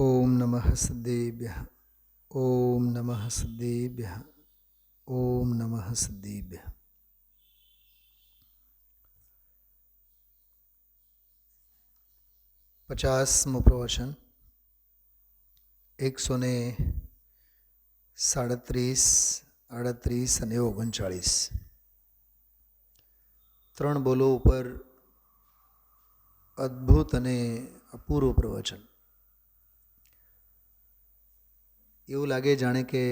ઓમ નમઃ સિદ્ધેભ્યઃ. ઓમ નમઃ સિદ્ધેભ્યઃ. ઓમ નમઃ સિદ્ધેભ્યઃ. 50મું પ્રવચન 137, 38 અને 39. 3 બોલો ઉપર અદ્ભુત અને અપૂર્વ પ્રવચન. એવું લાગે જાણે કે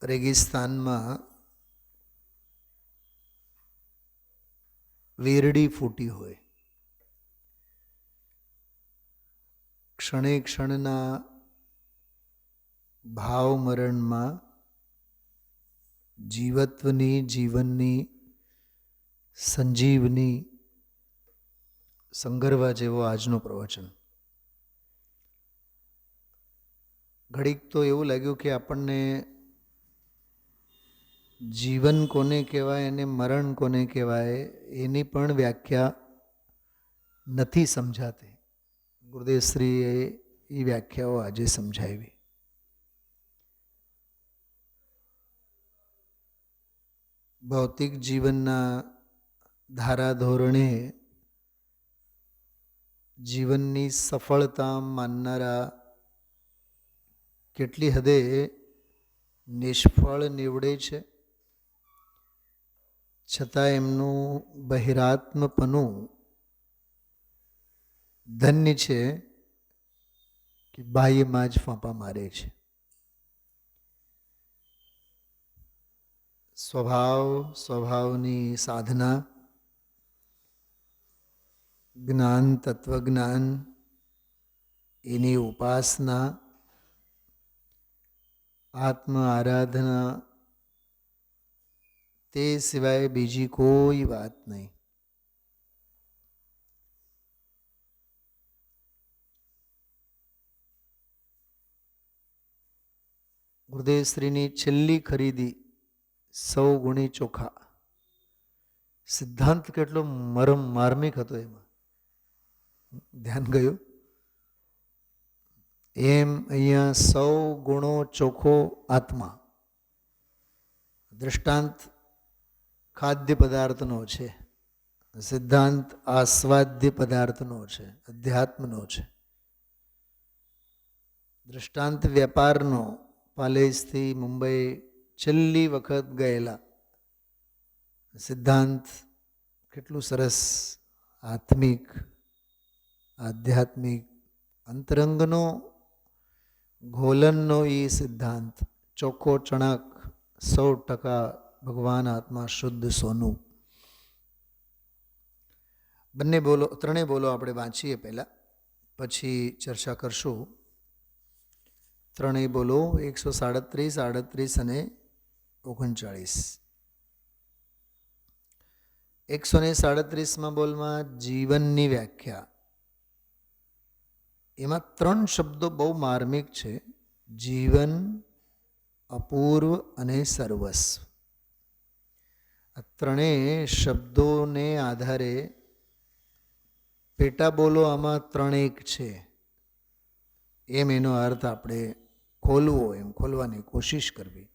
રેગિસ્તાનમાં વીરડી ફૂટી હોય. ક્ષણે ક્ષણના ભાવ મરણમાં જીવત્વની, જીવનની સંજીવની સંગરવા જેવો આજનો પ્રવચન. ઘડીક તો એવું લાગ્યું કે આપણને જીવન કોને કહેવાય અને મરણ કોને કહેવાય એની પણ વ્યાખ્યા નથી સમજાતી. ગુરુદેવશ્રીએ એ વ્યાખ્યાઓ આજે સમજાવી. ભૌતિક જીવનના ધારાધોરણે જીવનની સફળતા માનનારા કેટલી હદે નિષ્ફળ નીવડે છે, છતાં એમનું બહિરાત્મપણું ધન્ય છે કે બાહ્યમાં જ ફાંપા મારે છે. સ્વભાવની સાધના, જ્ઞાન, તત્વજ્ઞાન, એની ઉપાસના, આત્મ આરાધના, તે સિવાય બીજી કોઈ વાત નહીં. ગુરુદેવશ્રીની છેલ્લી ખરીદી 100 ગુણી ચોખા. સિદ્ધાંત કેટલો માર્મિક હતો એમાં, ધ્યાન ગયું? એમ અહીંયા 100 ગુણો ચોખ્ખો આત્મા. દૃષ્ટાંત ખાદ્ય પદાર્થનો છે, સિદ્ધાંત આસ્વાદ્ય પદાર્થનો છે, અધ્યાત્મનો છે. દૃષ્ટાંત વેપારનો, પાલેજથી મુંબઈ છેલ્લી વખત ગયેલા. સિદ્ધાંત કેટલું સરસ આત્મિક, આધ્યાત્મિક, અંતરંગનો, ઘોલનનો એ સિદ્ધાંત. ચોખ્ખો ચણાક, 100% ભગવાન આત્મા, શુદ્ધ સોનું. બંને બોલો, ત્રણેય બોલો આપણે વાંચીએ પહેલાં, પછી ચર્ચા કરશું. ત્રણેય બોલો 137, 38 અને 39. 137માં બોલમાં જીવનની વ્યાખ્યા. એમાં 3 શબ્દો બહુ માર્મિક છે: જીવન, અપૂર્વ અને સર્વસ્વ. આ ત્રણેય શબ્દોને આધારે પેટા બોલો આમાં 3 એક છે એમ એનો અર્થ આપણે ખોલવો, એમ ખોલવાની કોશિશ કરવી.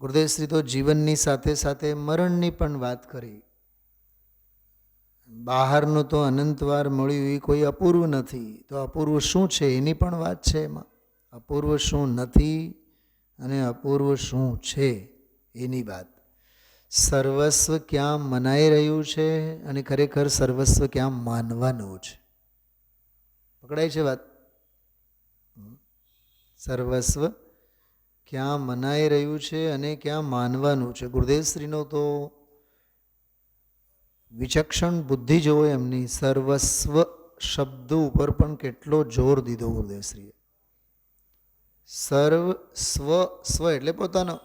ગુરુદેવશ્રી તો જીવનની સાથે સાથે મરણની પણ વાત કરી. બહારનું તો અનંતવાર મળ્યું એ કોઈ અપૂર્વ નથી, તો અપૂર્વ શું છે એની પણ વાત છે એમાં. અપૂર્વ શું નથી અને અપૂર્વ શું છે એની વાત. સર્વસ્વ ક્યાં મનાઈ રહ્યું છે અને ખરેખર સર્વસ્વ ક્યાં માનવાનું છે. પકડાય છે વાત? સર્વસ્વ ક્યાં મનાઈ રહ્યું છે અને ક્યાં માનવાનું છે. ગુરુદેવશ્રીનો તો વિચક્ષણ બુદ્ધિ જોવો એમની. સર્વસ્વ શબ્દ ઉપર પણ કેટલો જોર દીધો ગુરુદેવશ્રીએ. સર્વ સ્વ, સ્વ એટલે પોતાનો,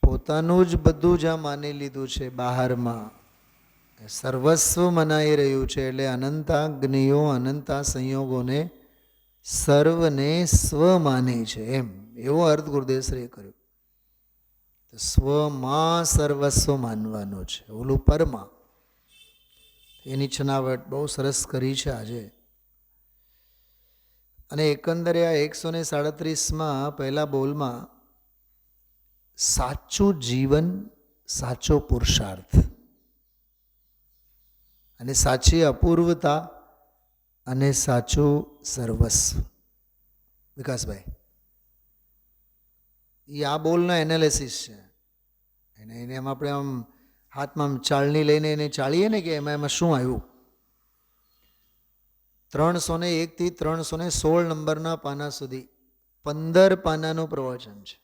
પોતાનું જ બધું જ આ માની લીધું છે બહારમાં. સર્વસ્વ મનાઈ રહ્યું છે એટલે અનંતાગ્નિઓ, અનંતા સંયોગોને સર્વને સ્વ માને છે, એમ એવો અર્થ ગુરુદેવશ્રીએ કર્યો. સ્વમાં સર્વસ્વ માનવાનો છે, ઓલું પરમાં. એની છનાવટ બહુ સરસ કરી છે આજે. અને એકંદરે આ 137માં પહેલા બોલમાં સાચું જીવન, સાચો પુરુષાર્થ અને સાચી અપૂર્વતા અને સાચું સર્વસ્વ. વિકાસભાઈ, એ આ બોલના એનાલિસિસ છે. એને એમ આપણે આમ હાથમાં ચાળણી લઈને એને ચાળીએ ને કે એમાં શું આવ્યું. 301 થી 316 નંબરના પાના સુધી 15 પાનાનું પ્રવચન છે.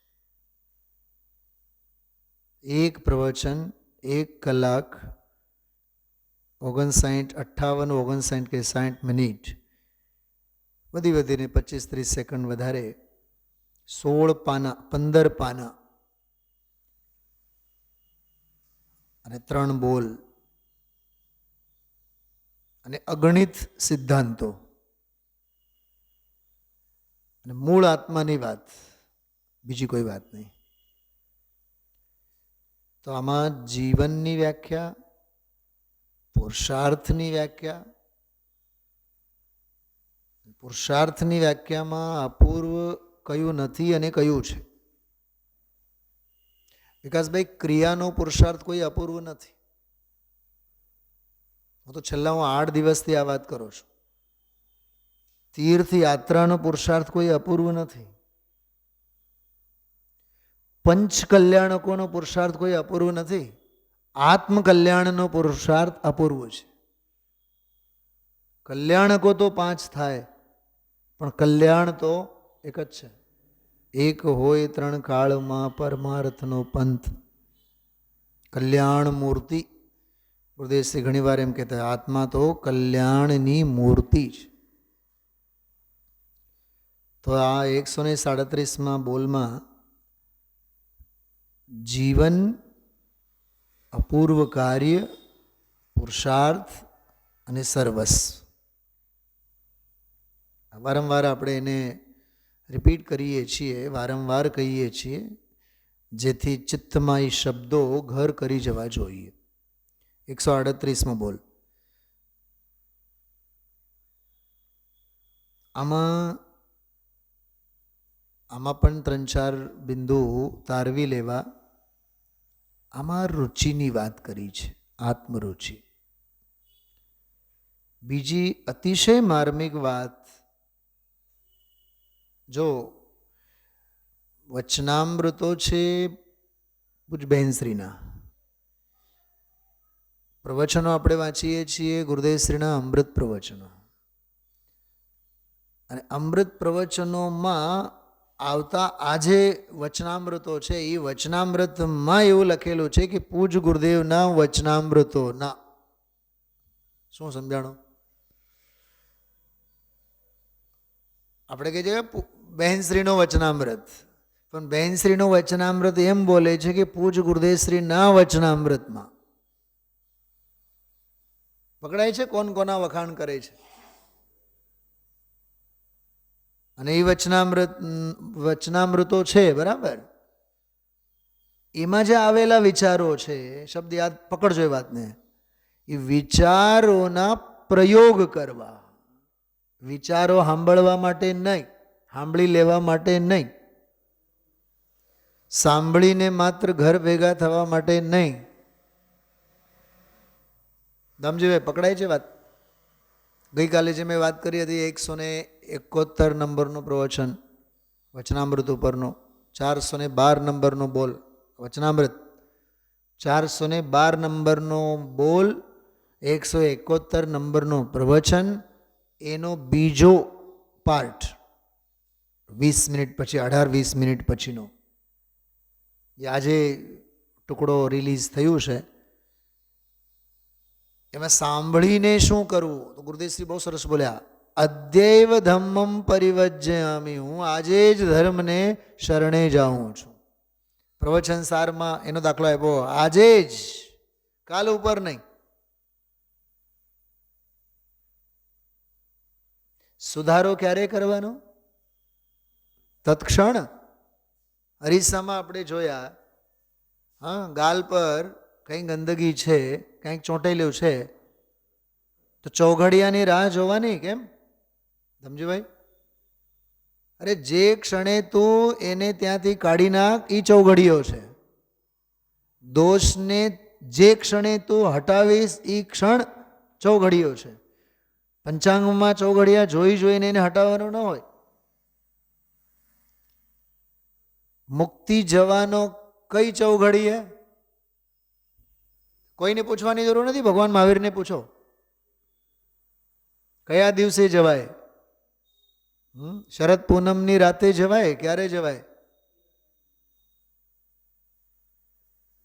એક પ્રવચન 1 કલાક 58 કે 60 મિનિટ, વધીને 25-30 સેકન્ડ વધારે, 16 પાના, 15 પાના અને 3 બોલ અને અગણિત સિદ્ધાંતો અને મૂળ આત્માની વાત, બીજી કોઈ વાત નહીં. તો આમાં જીવનની વ્યાખ્યા, પુરુષાર્થની વ્યાખ્યા, પુરુષાર્થની વ્યાખ્યામાં અપૂર્વ કયું નથી અને કયું છે. વિકાસભાઈ, ક્રિયાનો પુરુષાર્થ કોઈ અપૂર્વ નથી. હું તો છેલ્લા 8 દિવસથી આ વાત કરું છું. તીર્થયાત્રાનો પુરુષાર્થ કોઈ અપૂર્વ નથી. પંચકલ્યાણકોનો પુરુષાર્થ કોઈ અપૂર્વ નથી. આત્મકલ્યાણનો પુરુષાર્થ અપૂર્વ છે. કલ્યાણકો તો 5 થાય, પણ કલ્યાણ તો એક જ છે. એક હોય 3 કાળમાં પરમાર્થનો પંથ. કલ્યાણ મૂર્તિ. ગુરુદેવશ્રી ઘણી વાર એમ કહેતા, આત્મા તો કલ્યાણની મૂર્તિ છે. તો આ 137માં બોલમાં જીવન, અપૂર્વ કાર્ય, પુરુષાર્થ અને સર્વસ્વ. વારંવાર આપણે એને રિપીટ કરીએ છીએ, વારંવાર કહીએ છીએ, જેથી ચિત્તમાં એ શબ્દો ઘર કરી જવા જોઈએ. 138માં બોલ. આમાં પણ 3-4 બિંદુ તારવી લેવા. આમાં રુચિની વાત કરી છે, આત્મરુચિ. બીજી અતિશય માર્મિક વાત, જો વચનામૃતો છે પૂજ બહેનશ્રીના, પ્રવચનો આપણે વાંચીએ છીએ ગુરુદેવશ્રીના અમૃત પ્રવચનો, અને અમૃત પ્રવચનોમાં આવતા આજે વચનામૃતો છે, એ વચનામૃતમાં એવું લખેલું છે કે પૂજ ગુરુદેવના વચનામૃતોના. શું સમજાણું? આપણે કહીએ છીએ બહેનશ્રીનો વચનામૃત, પણ બહેનશ્રીનો વચનામૃત એમ બોલે છે કે પૂજ ગુરુદેવશ્રીના વચનામૃતમાં. પકડાય છે કોણ કોના વખાણ કરે છે? અને એ વચનામૃતો છે, બરાબર. એમાં જે આવેલા વિચારો છે, શબ્દ યાદ પકડજો એ વાતને, એ વિચારોના પ્રયોગ કરવા. વિચારો સાંભળવા માટે નહીં, સાંભળી લેવા માટે નહીં, સાંભળીને માત્ર ઘર ભેગા થવા માટે નહીં. દમજીભાઈ, પકડાય છે વાત? ગઈકાલે જે મેં વાત કરી હતી 171 નંબરનું પ્રવચન વચનામૃત ઉપરનો, 412 નંબરનો બોલ વચનામૃત, 412 નંબરનો બોલ, 171 નંબરનું પ્રવચન, એનો બીજો પાર્ટ 20 મિનિટ પછી, 18-20 મિનિટ પછીનો, એ આજે ટુકડો રિલીઝ થયું છે. એમાં સાંભળીને શું કરવું? તો ગુરુદેવશ્રી બહુ સરસ બોલ્યા, અદ્યૈવ ધમ્મમ પરિવજ્જયામિ, હું આજે જ ધર્મને શરણે જાઉં છું. પ્રવચન સારમાં એનો દાખલો આપ્યો, આજે જ, કાલ ઉપર નહીં. સુધારો ક્યારે કરવાનો? તત્ક્ષણ. અરીસામાં આપણે જોયા, હા, ગાલ પર કંઈ ગંદકી છે, કંઈક ચોંટેલું છે, તો ચોઘડિયાની રાહ જોવાની કેમ? સમજ્યું ભાઈ? અરે જે ક્ષણે તું એને ત્યાંથી કાઢી નાખ એ ચોઘડિયો છે. દોષને જે ક્ષણે તું હટાવીશ એ ક્ષણ ચોઘડિયો છે. પંચાંગમાં ચોઘડિયા જોઈને એને હટાવવાનું ન હોય. મુક્તિ જવાનો કઈ ચોઘડીએ? કોઈને પૂછવાની જરૂર નથી, ભગવાન મહાવીરને પૂછો કયા દિવસે જવાય. શરદ પૂનમની રાતે જવાય? ક્યારે જવાય?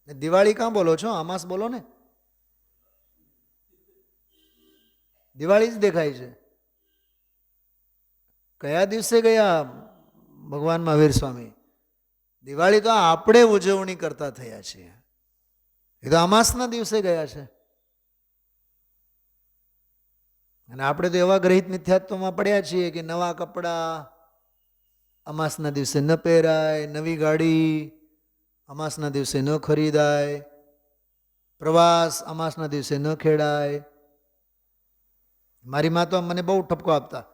દિવાળી કાં બોલો છો? અમાસ બોલો ને. દિવાળી જ દેખાય છે. કયા દિવસે ગયા ભગવાન મહાવીર સ્વામી? દિવાળી તો આપણે ઉજવણી કરતા થયા છીએ, એ તો અમાસના દિવસે ગયા છે. અને આપણે તો એવા ગ્રહિત મિથ્યાત્વમાં પડ્યા છીએ કે નવા કપડાં અમાસના દિવસે ન પહેરાય, નવી ગાડી અમાસના દિવસે ન ખરીદાય, પ્રવાસ અમાસના દિવસે ન ખેડાય. મારી મા તો મને બહુ ઠપકો આપતા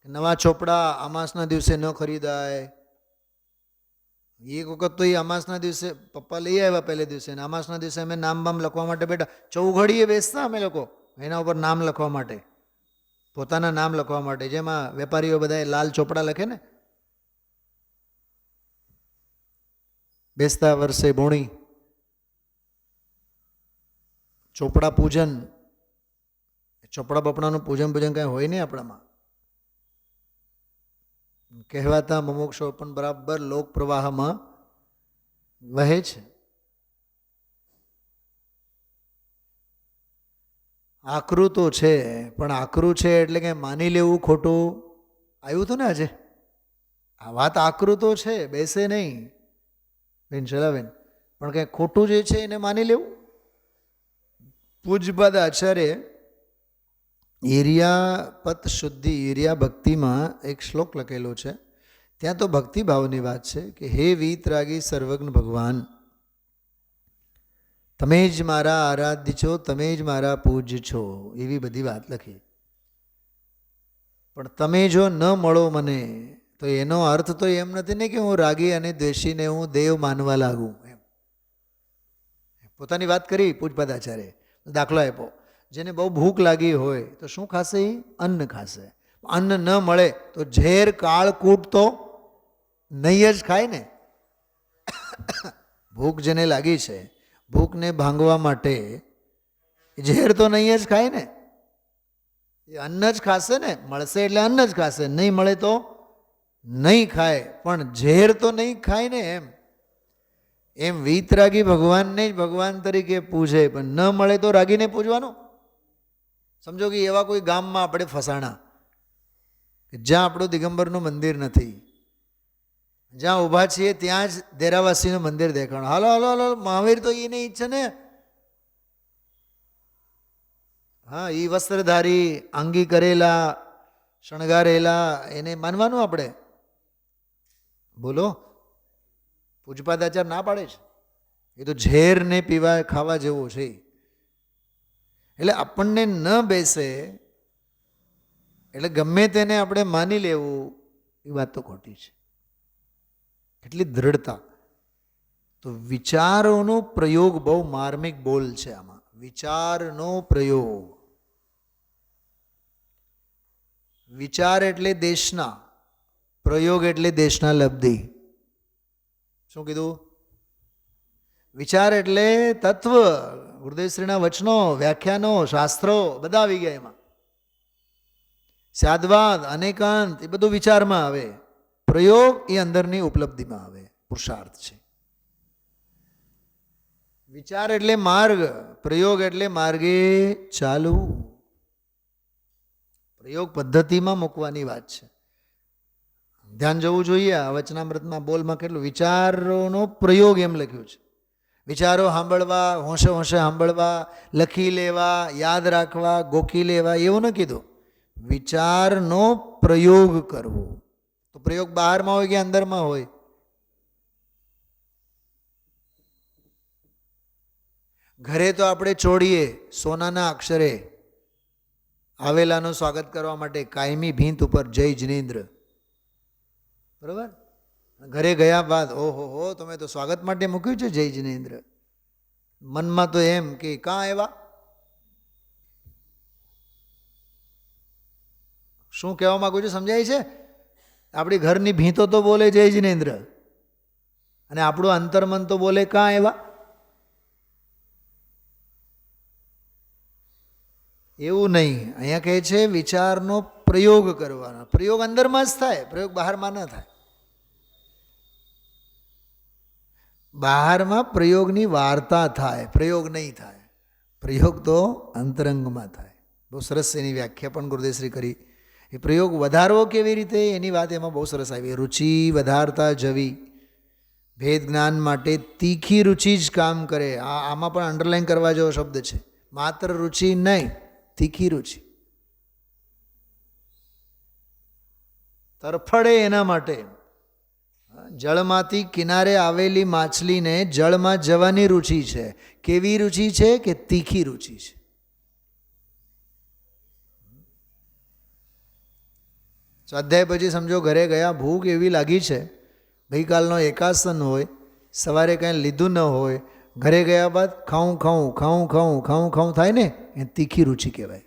કે નવા ચોપડા અમાસના દિવસે ન ખરીદાય. એક વખત તો એ અમાસના દિવસે પપ્પા લઈ આવ્યા પહેલે દિવસે, અમાસના દિવસે અમે નામ બામ લખવા માટે બેઠા. ચૌઘડીએ બેસતા અમે લોકો એના ઉપર નામ લખવા માટે, પોતાના નામ લખવા માટે, જેમાં વેપારીઓ બધા લાલ ચોપડા લખે ને. બેસતા વર્ષે બોણી, ચોપડા પૂજન. ચોપડા બપડાનું પૂજન કાંઈ હોય નહીં આપણામાં. કહેવાતા મુમુક્ષો પણ બરાબર લોક પ્રવાહમાં વહે છે. આકરું તો છે, પણ આકરું છે એટલે કે માની લેવું ખોટું આવ્યું હતું ને આજે. આ વાત આકરું તો છે, બેસે નહીં બેન ચલાવેન, પણ કંઈ ખોટું જે છે એને માની લેવું. પૂજ્યપાદ આચાર્ય ઈર્યાપત શુદ્ધિ ઈર્યા ભક્તિમાં એક શ્લોક લખેલો છે. ત્યાં તો ભક્તિભાવની વાત છે કે હે વીતરાગી સર્વજ્ઞ ભગવાન, તમે જ મારા આરાધ્ય છો, તમે જ મારા પૂજ્ય છો, એવી બધી વાત લખી. પણ તમે જો ન મળો મને તો એનો અર્થ તો એમ નથી ને કે હું રાગી અને દ્વેષીને હું દેવ માનવા લાગું. એમ પોતાની વાત કરી પૂજ્યપાદ આચાર્ય. દાખલો આપ્યો, જેને બહુ ભૂખ લાગી હોય તો શું ખાશે? એ અન્ન ખાશે. અન્ન ન મળે તો ઝેર કાળકૂટ તો નહીં જ ખાય ને. ભૂખ જેને લાગી છે, ભૂખને ભાંગવા માટે ઝેર તો નહીં જ ખાય ને, એ અન્ન જ ખાશે ને. મળશે એટલે અન્ન જ ખાશે, નહીં મળે તો નહીં ખાય, પણ ઝેર તો નહીં ખાય ને. એમ વીતરાગી ભગવાનને જ ભગવાન તરીકે પૂજે, પણ ન મળે તો રાગીને પૂજવાનું. સમજો કે એવા કોઈ ગામમાં આપણે ફસાણા કે જ્યાં આપણું દિગંબરનું મંદિર નથી, જ્યાં ઊભા છીએ ત્યાં જ દેરાવાસીનું મંદિર દેખાણું. હાલો હાલો હાલો, મહાવીર તો એ નહીં ઈચ્છે ને. હા, એ વસ્ત્રધારી, આંગી કરેલા, શણગારેલા, એને માનવાનું આપણે. બોલો, પૂજ્યપાદ આચાર્ય ના પાડે છે, એ તો ઝેરને પીવા ખાવા જેવો છે. એટલે આપણને ન બેસે એટલે ગમે તેને આપણે માની લેવું, એ વાત તો ખોટી છે. કેટલી દ્રઢતા! તો વિચારોનો પ્રયોગ બહુ માર્મિક બોલ છે આમાં. વિચારનો પ્રયોગ. વિચાર એટલે દેશના, પ્રયોગ એટલે દેશના લબ્ધિ. શું કીધું? વિચાર એટલે તત્વ, ગુરુદેવશ્રીના વચનો, વ્યાખ્યાનો, શાસ્ત્રો બધા આવી ગયા એમાં. સાદવાદ, અનેકાંત એ બધું વિચારમાં આવે. પ્રયોગ એ અંદરની ઉપલબ્ધિમાં આવે, પુરુષાર્થ છે. વિચાર એટલે માર્ગ, પ્રયોગ એટલે માર્ગે ચાલવું. પ્રયોગ પદ્ધતિમાં મૂકવાની વાત છે. ધ્યાન જવું જોઈએ. આ વચનામૃતમાં બોલમાં કેટલું વિચારોનો પ્રયોગ એમ લખ્યું છે. વિચારો સાંભળવા, હોંશે હોંશે સાંભળવા, લખી લેવા, યાદ રાખવા, ગોખી લેવા, એવું ન કીધું. વિચારનો પ્રયોગ કરવો. તો પ્રયોગ બહારમાં હોય કે અંદરમાં હોય? ઘરે તો આપણે ચોડીએ સોનાના અક્ષરે, આવેલાનું સ્વાગત કરવા માટે કાયમી ભીંત ઉપર જય જિનેન્દ્ર, બરાબર. ઘરે ગયા બાદ ઓહો હો તમે તો સ્વાગત માટે મૂક્યું છે જય જિનેન્દ્ર. મનમાં તો એમ કે કાં આવ્યા, શું કહેવા માંગુ છું સમજાય છે? આપણી ઘરની ભીંતો તો બોલે જય જિનેન્દ્ર, અને આપણું અંતર્મન તો બોલે કાં આવ્યા. એવું નહીં, અહીંયા કહે છે વિચારનો પ્રયોગ કરવાનો. પ્રયોગ અંદરમાં જ થાય, પ્રયોગ બહારમાં ન થાય. બહારમાં પ્રયોગની વાર્તા થાય, પ્રયોગ નહીં થાય. પ્રયોગ તો અંતરંગમાં થાય. બહુ સરસ એની વ્યાખ્યા પણ ગુરુદેવશ્રી કરી. એ પ્રયોગ વધારવો કેવી રીતે એની વાત એમાં બહુ સરસ આવી. રુચિ વધારતા જવી, ભેદ જ્ઞાન માટે તીખી રુચિ જ કામ કરે. આમાં પણ અંડરલાઈન કરવા જેવો શબ્દ છે. માત્ર રુચિ નહીં, તીખી રુચિ. તરફડે એના માટે. જળમાંથી કિનારે આવેલી માછલીને જળમાં જવાની રુચિ છે. કેવી રુચિ છે? કે તીખી રુચિ છે. સ્વાધ્યાય પછી સમજો ઘરે ગયા, ભૂખ એવી લાગી છે, ગઈકાલનો એકાસન હોય, સવારે કાંઈ લીધું ન હોય, ઘરે ગયા બાદ ખાઉં ખાઉં ખાઉં ખાઉં ખાઉં ખાઉં થાય ને, એ તીખી રુચિ કહેવાય.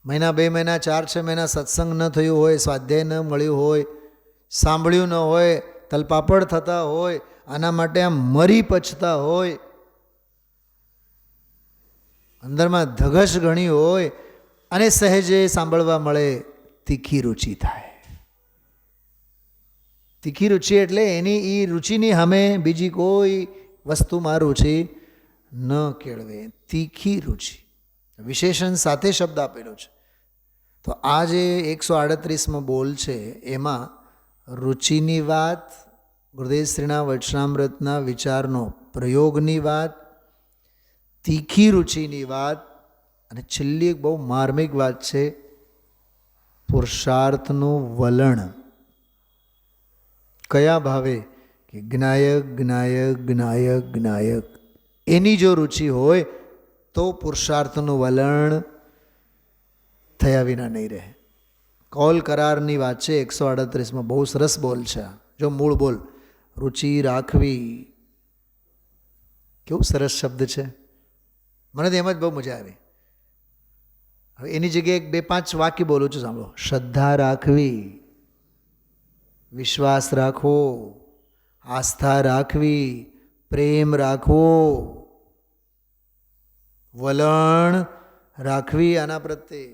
મહિના 2 મહિના 4-6 મહિના સત્સંગ ન થયું હોય, સ્વાધ્યાય ન મળ્યું હોય, સાંભળ્યું ન હોય, તલપાપડ થતા હોય, આના માટે આમ મરી પચતા હોય, અંદરમાં ધગશ ઘણી હોય, અને સહેજે સાંભળવા મળે, તીખી રુચિ થાય. તીખી રુચિ એટલે એની એ રુચિની સામે બીજી કોઈ વસ્તુમાં રુચિ ન કેળવે. તીખી રુચિ વિશેષણ સાથે શબ્દ આપેલો છે. તો આ જે 138માં બોલ છે એમાં રુચિની વાત, ગુરુદેવશ્રીના વચનામૃતના વિચારનો પ્રયોગની વાત, તીખી રુચિની વાત, અને છેલ્લી એક બહુ માર્મિક વાત છે, પુરુષાર્થનું વલણ. કયા ભાવે? કે જ્ઞાયક જ્ઞાયક જ્ઞાયક જ્ઞાયક. એની જો રુચિ હોય તો પુરુષાર્થનું વલણ થયા વિના નહીં રહે. કૌલ કરારની વાત છે 138માં. બહુ સરસ બોલ છે. જો મૂળ બોલ, રુચિ રાખવી. કેવું સરસ શબ્દ છે, મને તો એમ જ બહુ મજા આવી. હવે એની જગ્યાએ 2-5 વાક્ય બોલું છું, સાંભળો. શ્રદ્ધા રાખવી, વિશ્વાસ રાખવો, આસ્થા રાખવી, પ્રેમ રાખવો, વલણ રાખવી આના પ્રત્યે.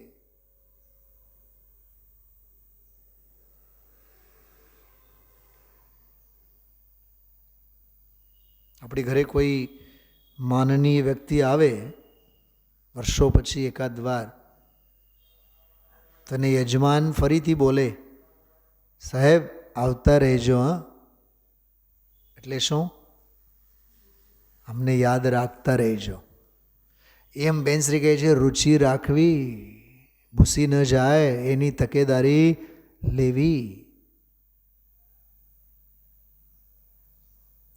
આપણી ઘરે કોઈ માનનીય વ્યક્તિ આવે વર્ષો પછી એકાદ વાર, તને યજમાન ફરીથી બોલે, સાહેબ આવતા રહેજો હા. એટલે શું? અમને યાદ રાખતા રહેજો. એમ બેનશ્રી કહે છે રુચિ રાખવી, ભૂસી ન જાય એની તકેદારી લેવી.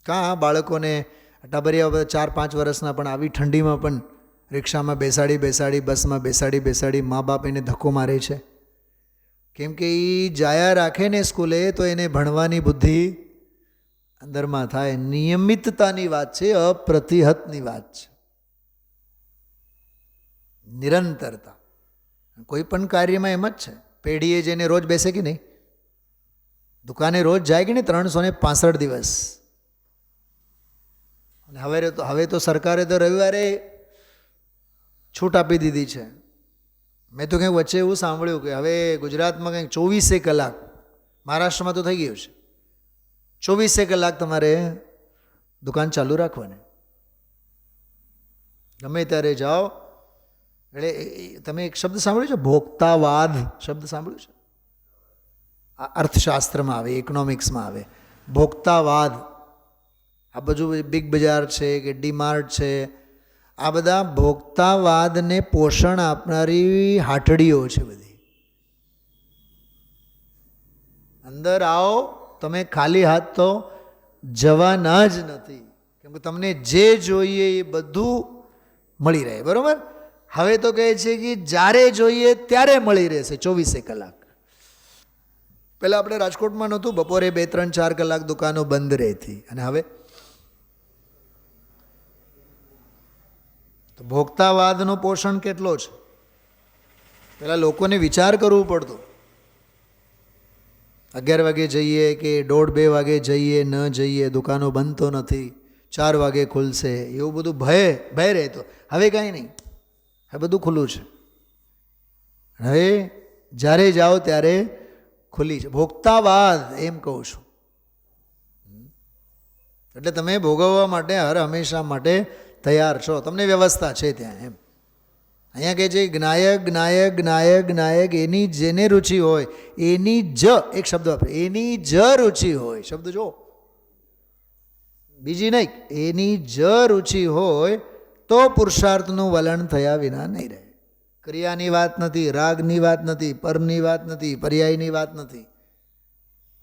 કાં બાળકોને ટાબરિયા 4-5 વર્ષના પણ આવી ઠંડીમાં પણ રિક્ષામાં બેસાડી બેસાડી, બસમાં બેસાડી બેસાડી મા બાપ એને ધક્કો મારે છે. કેમ કે એ જાયા રાખે ને સ્કૂલે તો એને ભણવાની બુદ્ધિ અંદરમાં થાય. નિયમિતતાની વાત છે, અપ્રતિહતની વાત છે, નિરંતરતા. કોઈ પણ કાર્યમાં એમ જ છે. પેઢીએ જઈને રોજ બેસે કે નહીં, દુકાને રોજ જાય કે નહીં, 365 દિવસ. અને હવે તો સરકારે તો રવિવારે છૂટ આપી દીધી છે. મેં તો કંઈક વચ્ચે એવું સાંભળ્યું કે હવે ગુજરાતમાં કંઈક 24 કલાક, મહારાષ્ટ્રમાં તો થઈ ગયું છે, 24 કલાક તમારે દુકાન ચાલુ રાખવાની, ગમે ત્યારે જાઓ. એટલે તમે એક શબ્દ સાંભળ્યો છે, ભોક્તાવાદ શબ્દ સાંભળ્યો છે? આ અર્થશાસ્ત્રમાં આવે, ઇકોનોમિક્સમાં આવે, ભોક્તાવાદ. આ બધું બિગ બજાર છે કે ડીમાર્ટ છે, આ બધા ભોક્તાવાદને પોષણ આપનારી હાટડીઓ છે બધી. અંદર આવો તમે ખાલી હાથ તો જવાના જ નથી, કેમ કે તમને જે જોઈએ એ બધું મળી રહે. બરાબર? હવે તો કહે છે કે જ્યારે જોઈએ ત્યારે મળી રહેશે 24 કલાક. પહેલાં આપણે રાજકોટમાં નહોતું, બપોરે 2, 3, 4 કલાક દુકાનો બંધ રહેતી, અને હવે તો ભોગતાવાદનું પોષણ કેટલો છે. પહેલાં લોકોને વિચાર કરવું પડતું, 11 વાગે જઈએ કે 1:30-2 વાગે જઈએ, ન જઈએ, દુકાનો બંધ તો નથી, 4 વાગે ખુલશે, એવું બધું ભય રહેતો. હવે કાંઈ નહીં, હવે બધું ખુલ્લું છે. હવે જ્યારે જાઓ ત્યારે ખુલ્લી છે. ભોગતાવાદ એમ કહું છું. એટલે તમે ભોગવવા માટે હંમેશા માટે તૈયાર છો, તમને વ્યવસ્થા છે ત્યાં એમ. અહીંયા કહે છે જ્ઞાયક જ્ઞાયક જ્ઞાયક જ્ઞાયક, એની જેને રુચિ હોય એની જ, એક શબ્દ વાપરે, એની જ રુચિ હોય. શબ્દ જો, બીજી નહીં, એની જ રુચિ હોય તો પુરુષાર્થનું વલણ થયા વિના નહીં રહે. ક્રિયાની વાત નથી, રાગની વાત નથી, પરની વાત નથી, પર્યાયની વાત નથી,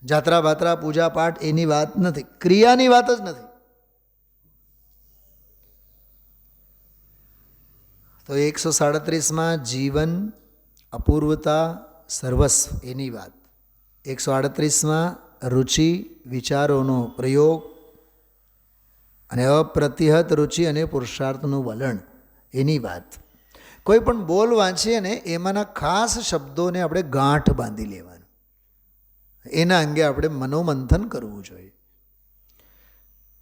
જાત્રા ભાત્રા પૂજા પાઠ એની વાત નથી, ક્રિયાની વાત જ નથી. તો 137માં જીવન, અપૂર્વતા, સર્વસ્વ એની વાત. 138માં રુચિ, વિચારોનો પ્રયોગ અને અપ્રતિહત રુચિ અને પુરુષાર્થનું વલણ એની વાત. કોઈ પણ બોલ વાંચીએ ને એમાંના ખાસ શબ્દોને આપણે ગાંઠ બાંધી લેવાનું, એના અંગે આપણે મનોમંથન કરવું જોઈએ.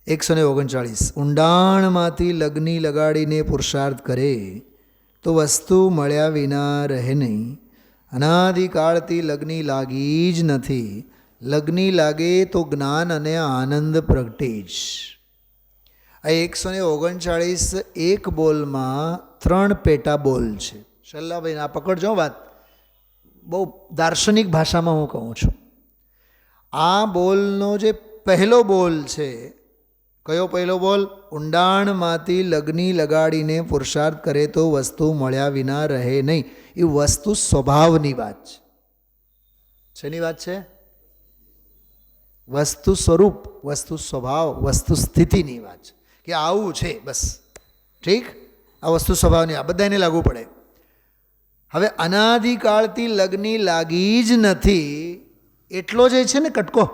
139 ઊંડાણમાંથી લગ્ની લગાડીને પુરુષાર્થ કરે તો વસ્તુ મળ્યા વિના રહે નહીં. અનાદિકાળથી લગ્ની લાગી જ નથી, લગ્ની લાગે તો જ્ઞાન અને આનંદ પ્રગટે જ. આ 139 એક બોલમાં 3 પેટા બોલ છે. શલ્લાભાઈ આ પકડજો વાત, બહુ દાર્શનિક ભાષામાં હું કહું છું. આ બોલનો જે પહેલો બોલ છે, કયો પહેલો બોલ? ઊંડાણમાંથી લગ્ની લગાડીને પુરુષાર્થ કરે તો વસ્તુ મળ્યા વિના રહે નહીં. એ વસ્તુ સ્વભાવની વાત છે. શેની વાત છે? વસ્તુ સ્વરૂપ, વસ્તુ સ્વભાવ, વસ્તુ સ્થિતિની વાત છે કે આવું છે, બસ ઠીક. આ વસ્તુ સ્વભાવની, આ બધાને લાગુ પડે. હવે અનાદિકાળથી લગ્ની લાગી જ નથી એટલો જે છે ને કટકો,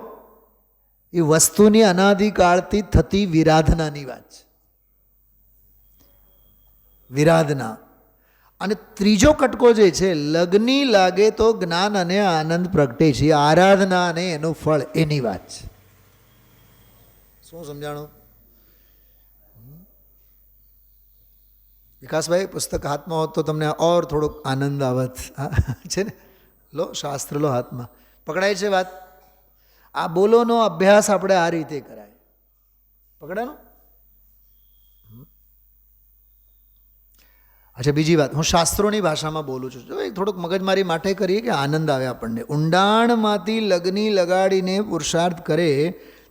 એ વસ્તુની અનાદિકાળથી થતી વિરાધનાની વાત છે. વિરાધના. અને ત્રીજો કટકો જે છે, લગ્ની લાગે તો જ્ઞાન અને આનંદ પ્રગટે છે, આરાધના અને એનું ફળ એની વાત છે. શું સમજાણું? વિકાસભાઈ પુસ્તક હાથમાં હોત તો તમને ઓર થોડોક આનંદ આવત છે ને. લો શાસ્ત્ર લો હાથમાં, પકડાય છે વાત. આ બોલોનો અભ્યાસ આપણે આ રીતે કરાય. પકડાનો? અચ્છા, બીજી વાત, હું શાસ્ત્રોની ભાષામાં બોલું છું, જો થોડુંક મગજમારી માટે કરીએ કે આનંદ આવે આપણને. ઊંડાણમાંથી લગ્ની લગાડીને પુરુષાર્થ કરે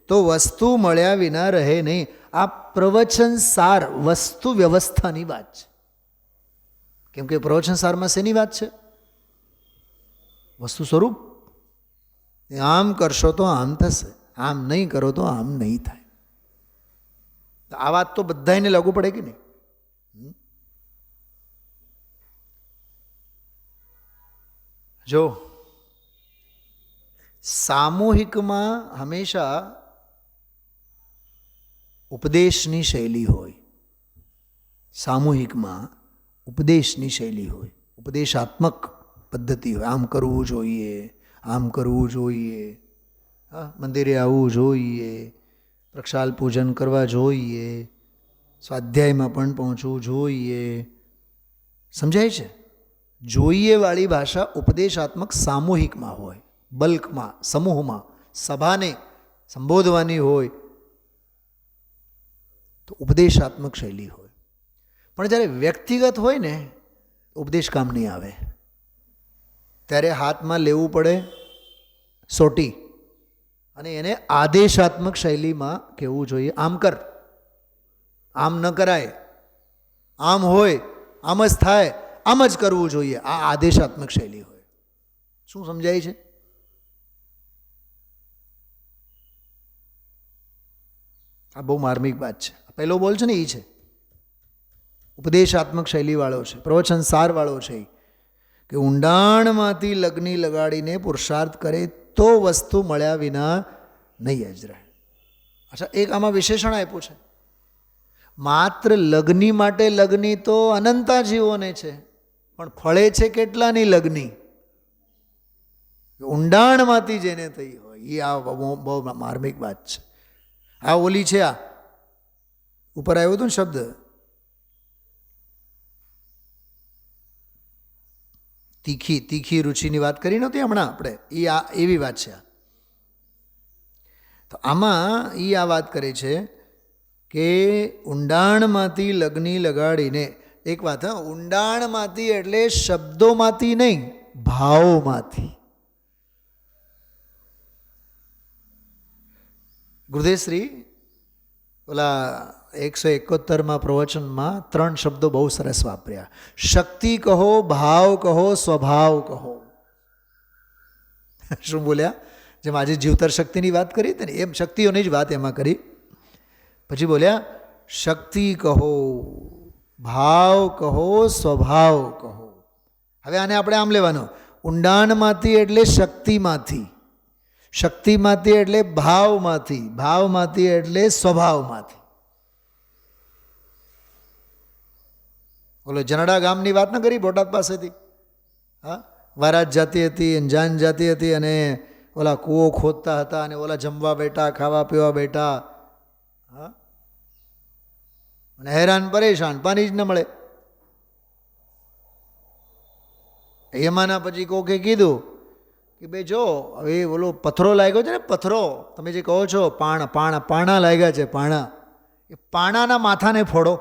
તો વસ્તુ મળ્યા વિના રહે નહીં. આ પ્રવચન સાર વસ્તુ વ્યવસ્થાની વાત છે. કેમ કે પ્રવચન સારમાં શેની વાત છે? વસ્તુ સ્વરૂપ. આમ કરશો તો આમ થશે, આમ નહીં કરો તો આમ નહીં થાય. આ વાત તો બધાને લાગુ પડે કે નહીં? જો સામૂહિકમાં હંમેશા ઉપદેશની શૈલી હોય, સામૂહિકમાં ઉપદેશની શૈલી હોય, ઉપદેશાત્મક પદ્ધતિ હોય. આમ કરવું જોઈએ, આમ કરવું જોઈએ, હા, મંદિરે આવવું જોઈએ, પ્રક્ષાલ પૂજન કરવા જોઈએ, સ્વાધ્યાયમાં પણ પહોંચવું જોઈએ. સમજાય છે? જોઈએ વાળી ભાષા ઉપદેશાત્મક સામૂહિકમાં હોય, બલ્કમાં, સમૂહમાં, સભાને સંબોધવાની હોય તો ઉપદેશાત્મક શૈલી હોય. પણ જ્યારે વ્યક્તિગત હોય ને, ઉપદેશ કામ નહીં આવે. ત્યારે હાથમાં લેવું પડે સોટી અને એને આદેશાત્મક શૈલીમાં કહેવું જોઈએ. આમ કર, આમ ન કરાય, આમ હોય આમ જ થાય, આમ જ કરવું જોઈએ. આ આદેશાત્મક શૈલી હોય. શું સમજાય છે? આ બહુ માર્મિક વાત છે. પહેલો બોલ છે ને એ છે. ઉપદેશાત્મક શૈલીવાળો છે, પ્રવચન સારવાળો છે, કે ઊંડાણમાંથી લગ્ની લગાડીને પુરુષાર્થ કરે તો વસ્તુ મળ્યા વિના નહીં જ રહે. અચ્છા, એક આમાં વિશેષણ આપ્યું છે, માત્ર લગ્ની માટે લગ્ની તો અનંતા જીવોને છે, પણ ફળે છે કેટલાની લગ્ની? ઊંડાણમાંથી જેને થઈ હોય એ આ બહુ માર્મિક વાત છે. આ ઓલી છે, આ ઉપર આવ્યું હતું ને શબ્દ, તીખી તીખી રુચિની વાત કરી નહોતી હમણાં આપણે, એ આ એવી વાત છે. તો આમાં એ આ વાત કરે છે કે ઊંડાણમાંથી લગ્ની લગાડીને, એક વાત, હા, ઊંડાણમાંથી એટલે શબ્દોમાંથી નહીં, ભાવમાંથી. ગુરુદેવશ્રી ઓલા 171માં પ્રવચનમાં 3 શબ્દો બહુ સરસ વાપર્યા. શક્તિ કહો, ભાવ કહો, સ્વભાવ કહો. શું બોલ્યા? જેમ આજે જીવતર શક્તિની વાત કરી હતી ને, એમ શક્તિઓની જ વાત એમાં કરી. પછી બોલ્યા શક્તિ કહો, ભાવ કહો, સ્વભાવ કહો. હવે આને આપણે આમ લેવાનો, ઊંડાણમાંથી એટલે શક્તિમાંથી, શક્તિમાંથી એટલે ભાવમાંથી, ભાવમાંથી એટલે સ્વભાવમાંથી. ઓલો જનડા ગામની વાત ન કરી બોટાદ પાસેથી? હા, વારાજ જાતિ હતી, અંજાન જાતિ હતી, અને ઓલા કૂવો ખોદતા હતા, અને ઓલા જમવા બેઠા, ખાવા પીવા બેઠા, હા, અને હેરાન પરેશાન, પાણી જ ન મળે. એમાંના પછી કોકે કીધું કે ભાઈ જો હવે ઓલો પથરો લાગ્યો છે ને, પથરો તમે જે કહો છો, પાણા લાગ્યા છે, પાણા, એ પાણાના માથાને ફોડો,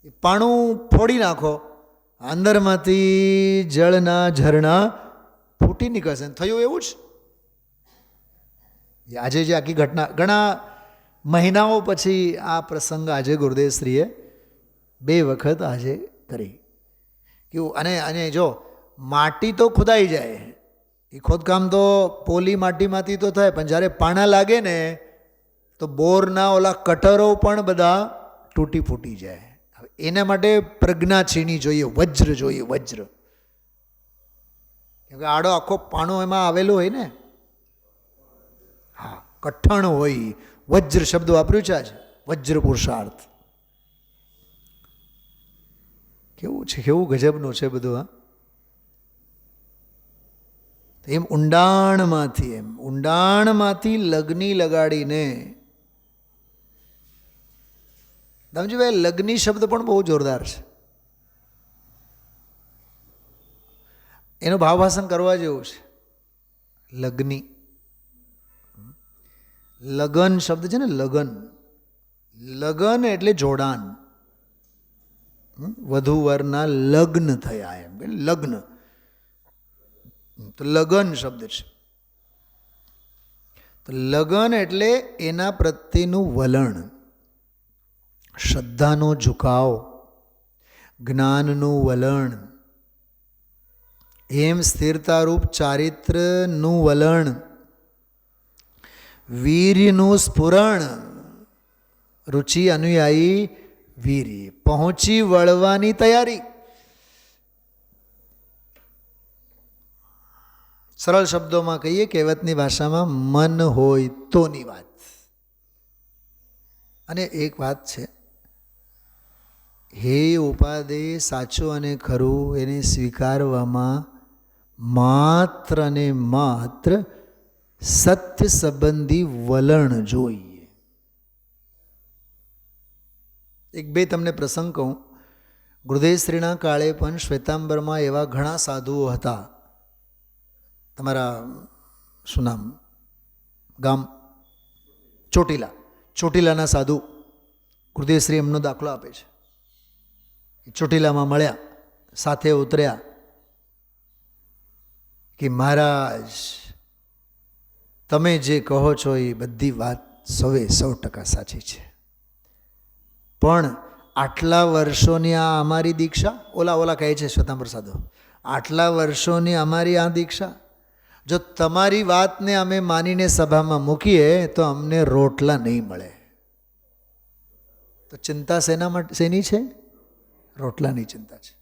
એ પાણું ફોડી નાખો, અંદરમાંથી જળના ઝરણા ફૂટી નીકળશે. થયું એવું જ. આજે જે આખી ઘટના, ઘણા મહિનાઓ પછી આ પ્રસંગ આજે ગુરુદેવશ્રીએ 2 વખત આજે કરી. કેવું? અને જો માટી તો ખોદાઈ જાય, એ ખોદકામ તો પોલી માટીમાંથી તો થાય, પણ જ્યારે પાણા લાગે ને તો બોરના ઓલા કટરો પણ બધા તૂટી ફૂટી જાય. હવે એના માટે પ્રજ્ઞા છીણી જોઈએ, વજ્ર જોઈએ, વજ્ર. કેમ કે આડો આખો પાણો એમાં આવેલો હોય ને, હા, કઠણ હોય. વજ્ર શબ્દ વાપર્યું છે આજે, વજ્ર પુરુષાર્થ. કેવું છે, કેવું ગજબનું છે બધું. હા, એમ ઊંડાણમાંથી, એમ ઊંડાણમાંથી લગ્ની લગાડીને. દામજીભાઈ, લગ્ની શબ્દ પણ બહુ જોરદાર છે. એનું ભાવભાષણ કરવા જેવું છે. લગ્ની, લગન શબ્દ છે ને, લગન, લગન એટલે જોડાણ. વધુ વરના લગ્ન થયા, એમ લગ્ન, તો લગન શબ્દ છે. તો લગન એટલે એના પ્રત્યેનું વલણ, શ્રદ્ધાનો ઝુકાવ, જ્ઞાનનું વલણ, એમ સ્થિરતારૂપ ચારિત્રનું વલણ, વીર્યનું સ્ફુરણ, રુચિ અનુયાયી વીર્ય, પહોંચી વળવાની તૈયારી. સરળ શબ્દોમાં કહીએ, કહેવતની ભાષામાં, મન હોય તોની વાત. અને એક વાત છે, હે ઉપાદેય સાચું અને ખરું એને સ્વીકારવામાં માત્ર અને માત્ર સત્ય સંબંધી વલણ જોઈએ. 1-2 તમને પ્રસંગ કહું. ગુરુદેવશ્રીના કાળે પણ શ્વેતાંબરમાં એવા ઘણા સાધુઓ હતા. તમારા શું નામ? ગામ ચોટીલા. ચોટીલાના સાધુ ગુરુદેવશ્રી એમનો દાખલો આપે છે. ચોટીલામાં મળ્યા, સાથે ઉતર્યા કે મહારાજ, તમે જે કહો છો એ બધી વાત 100% સાચી છે, પણ આટલા વર્ષોની આ અમારી દીક્ષા, ઓલા કહે છે શ્વેતાંબર સાધુ, આટલા વર્ષોની અમારી આ દીક્ષા, જો તમારી વાતને અમે માનીને સભામાં મૂકીએ તો અમને રોટલા નહીં મળે. તો ચિંતા શેના માટે શેની છે? રોટલાની ચિંતા છે.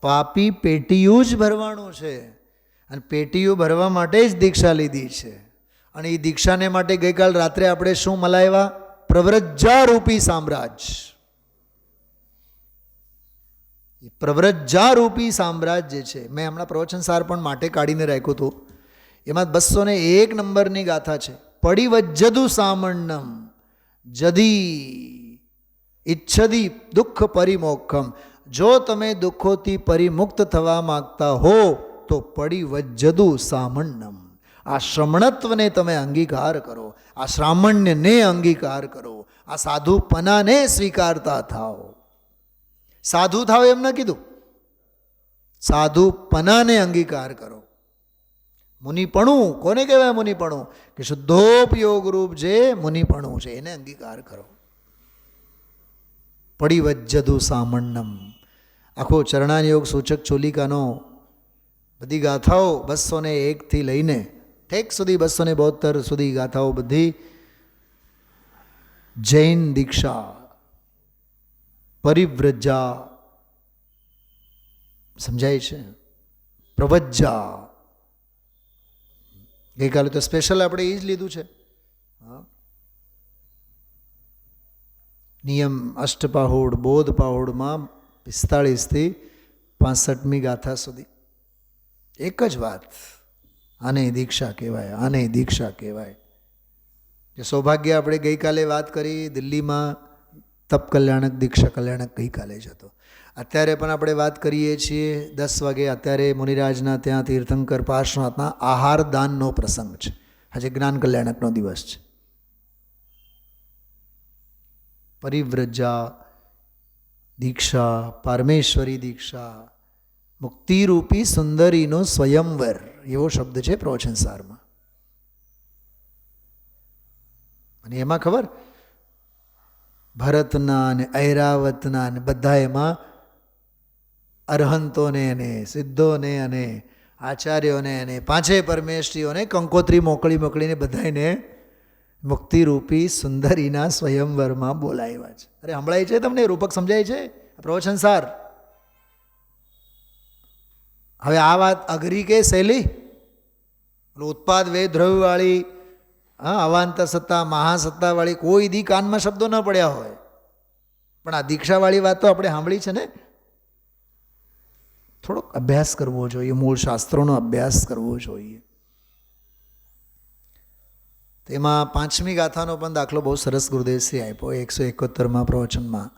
પાપી પેટીયું જ ભરવાનું છે અને પેટીયું ભરવા માટે જ દીક્ષા લીધી છે. અને એ દીક્ષાને માટે ગઈકાલ રાત્રે આપણે શું મલાવ્યા? પ્રવ્રજ્જારૂપી સામ્રાજ્ય. એ પ્રવ્રજ્જારૂપી સામ્રાજ્ય છે. મેં હમણાં પ્રવચન સાર પણ માટે કાઢીને રાખ્યું હતું. એમાં 201 નંબરની ગાથા છે. પડિવજ્જદુ સામણ્ણમ જદી ઈચ્છદી દુઃખ પરિમોક્ષમ. જો તમે દુઃખોથી પરિમુક્ત થવા માગતા હો તો પડિવજ્જદુ સામણ્ણમ. આ શ્રમણત્વને તમે અંગીકાર કરો, આ શ્રામણ્યને અંગીકાર કરો, આ સાધુપનાને સ્વીકારતા થાઓ. સાધુ થાવ એમ ન કીધું, સાધુપનાને અંગીકાર કરો. મુનિપણું કોને કહેવાય? મુનિપણું કે શુદ્ધોપયોગ રૂપ જે મુનિપણું છે એને અંગીકાર કરો. પડિવજ્જદુ સામણ્ણમ. આખો ચરણાનિયોગ સૂચક ચોલિકાનો બધી ગાથાઓ 201 થી લઈને ઠેક સુધી 272 સુધી ગાથાઓ બધી જૈન દીક્ષા પરિવ્રજા સમજાય છે. પ્રવજ્જા ગઈકાલે તો સ્પેશિયલ આપણે એ જ લીધું છે. નિયમ અષ્ટપાહુડ બોધ પાહુડમાં 45 થી 65મી ગાથા સુધી એક જ વાત, આને દીક્ષા કહેવાય, આને દીક્ષા કહેવાય. જે સૌભાગ્ય આપણે ગઈકાલે વાત કરી દિલ્હીમાં તપ કલ્યાણક દીક્ષા કલ્યાણક ગઈકાલે જ હતો. અત્યારે પણ આપણે વાત કરીએ છીએ 10 વાગે. અત્યારે મુનિરાજના ત્યાં તીર્થંકર પાર્શ્વનાથના આહાર દાનનો પ્રસંગ છે. આજે જ્ઞાન કલ્યાણકનો દિવસ છે. પરિવ્રજા દીક્ષા, પારમેશ્વરી દીક્ષા, મુક્તિરૂપી સુંદરીનો સ્વયંવર એવો શબ્દ છે પ્રવચન સારમાં. અને એમાં ખબર ભરતના અને ઐરાવતના અને બધા એમાં અરહંતોને અને સિદ્ધોને અને આચાર્યોને અને 5 પરમેશ્વરીઓને કંકોત્રી મોકલીને બધાને મુક્તિરૂપી સુંદરીના સ્વયંવરમાં બોલાવ્યા છે. અરે સંભળાય છે તમને? રૂપક સમજાય છે પ્રવચન સાર? હવે આ વાત અઘરી કે સહેલી? ઉત્પાદ વેદ દ્રવ્યવાળી, અવાંત સત્તા મહાસત્તાવાળી કોઈ દી કાનમાં શબ્દો ન પડ્યા હોય, પણ આ દીક્ષાવાળી વાત તો આપણે સાંભળી છે ને. થોડોક અભ્યાસ કરવો જોઈએ, મૂળ શાસ્ત્રોનો અભ્યાસ કરવો જોઈએ. તેમાં 5મી ગાથાનો પણ દાખલો બહુ સરસ ગુરુદેવશ્રી આપ્યો 171માં પ્રવચનમાં.